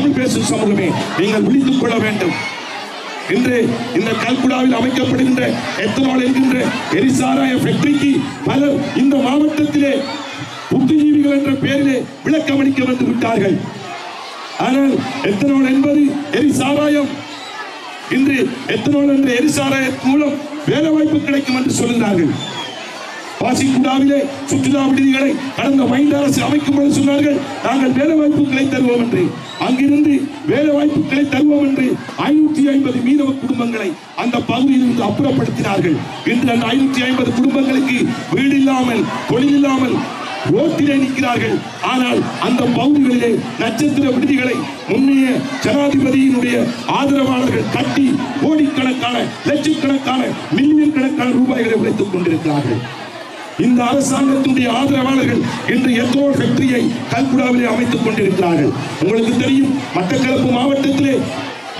தமிழ் பேசும் சமூகமே நீங்கள் விழித்துக் கொள்ள வேண்டும். இன்று இந்த கல்குடாவில் அமைக்கப்படுகின்ற எத்தனால் என்கின்ற எரிசாராய ஃபேக்டரிக்கு பலர் இந்த மாவட்டத்திலே புத்திஜீவிகள் என்ற பெயரிலே விளக்கமளிக்க வந்து விட்டார்கள். ஆனால் எத்தனால் என்பது எரிசாராயம். இன்று எத்தனால் என்ற எரிசாராயத்தின் மூலம் வேலை வாய்ப்பு கிடைக்கும் என்று சொல்கிறார்கள். பாசிக்குடாவிலே சுற்றுலா விடுதிகளை கடந்த மைண்ட் அரசு அமைக்கும் போது சொன்னார்கள், நாங்கள் வேலை வாய்ப்புகளை தருவோம் என்று. அங்கிருந்து வேலை வாய்ப்புகளை தருவோம் என்று 550 மீனவ குடும்பங்களை அந்த பகுதியில் இருந்து அப்புறப்படுத்தினார்கள். இன்று அந்த 550 குடும்பங்களுக்கு வீடு இல்லாமல், தொழில் இல்லாமல் ரோட்டிலே நிற்கிறார்கள். ஆனால் அந்த பகுதிகளிலே நட்சத்திர விடுதிகளை முன்னைய ஜனாதிபதியினுடைய ஆதரவாளர்கள் கட்டி கோடிக்கணக்கான, லட்சக்கணக்கான, மில்லியன் கணக்கான ரூபாய்களை உழைத்துக் கொண்டிருக்கிறார்கள். இந்த அரசாங்கத்தினுடைய ஆதரவாளர்கள் இன்று எத்தனால் ஃபேக்டரியை கல்குடாவிலே அமைத்துக் கொண்டிருக்கிறார்கள். உங்களுக்கு தெரியும், மட்டக்களப்பு மாவட்டத்திலே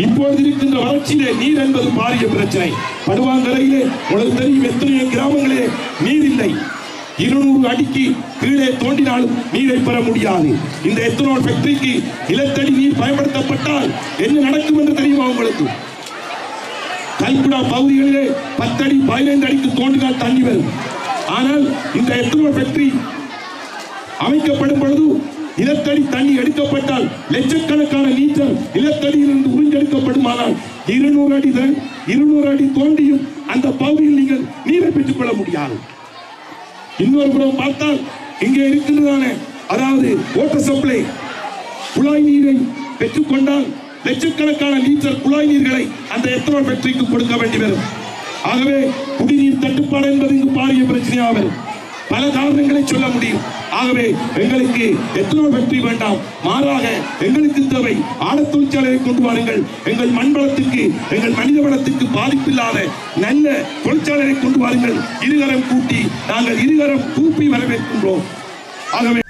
இப்பொழுது இருக்கின்ற வறட்சியிலே நீர் என்பது பாரிய பிரச்சனை. படுவாங்கரையிலே உங்களுக்கு தெரியும், எத்தனையோ கிராமங்களே நீர் இல்லை. 200 அடிக்கு கீழே தோண்டினாலும் நீரை பெற முடியாது. இந்த எத்தனால் ஃபேக்டரிக்கு நிலத்தடி நீர் பயன்படுத்தப்பட்டால் என்ன நடக்கும் என்று தெரியுமா உங்களுக்கு? கல்குடா பகுதிகளிலே 10 அடி 15 அடிக்கு தோண்டினால் தண்ணி வரும். ஆனால் இந்த எத்தனால் ஃபேக்டரி அமைக்கப்படும் பொழுது நிலத்தடி தண்ணி எடுக்கப்பட்டால் லட்சக்கணக்கான லிட்டர் நிலத்தடியிலிருந்து உறிஞ்செடுக்கப்படுமானால் 200 அடி தோண்டியும் அந்த பகுதியில் நீங்கள் நீரை பெற்றுக் கொள்ள முடியாது. இன்னொரு புறம் பார்த்தால் இங்கே இருக்கின்றதான, அதாவது வாட்டர் சப்ளை குழாய் நீரை பெற்றுக்கொண்டால் லட்சக்கணக்கான லிட்டர் குழாய் நீர்களை அந்த எத்தனால் ஃபேக்டரிக்கு கொடுக்க வேண்டி வரும். ஆகவே குடிநீர் தட்டுப்பாடு என்பது இங்கு பாரிய பிரச்சனையாக வரும். பல காரணங்களை சொல்ல முடியும். ஆகவே எங்களுக்கு எத்தனால் ஃபேக்டரி வேண்டாம், மாறாக எங்களுக்கு தேவை ஆடத் தொழிற்சாலையை கொண்டு வாருங்கள். எங்கள் மண் வளத்துக்கு, எங்கள் மனித வளத்துக்கு பாதிப்பில்லாத நல்ல தொழிற்சாலையை கொண்டு வாருங்கள். இருகரம் கூட்டி நாங்கள் இருகரம் கூப்பி வரவேற்கின்றோம். ஆகவே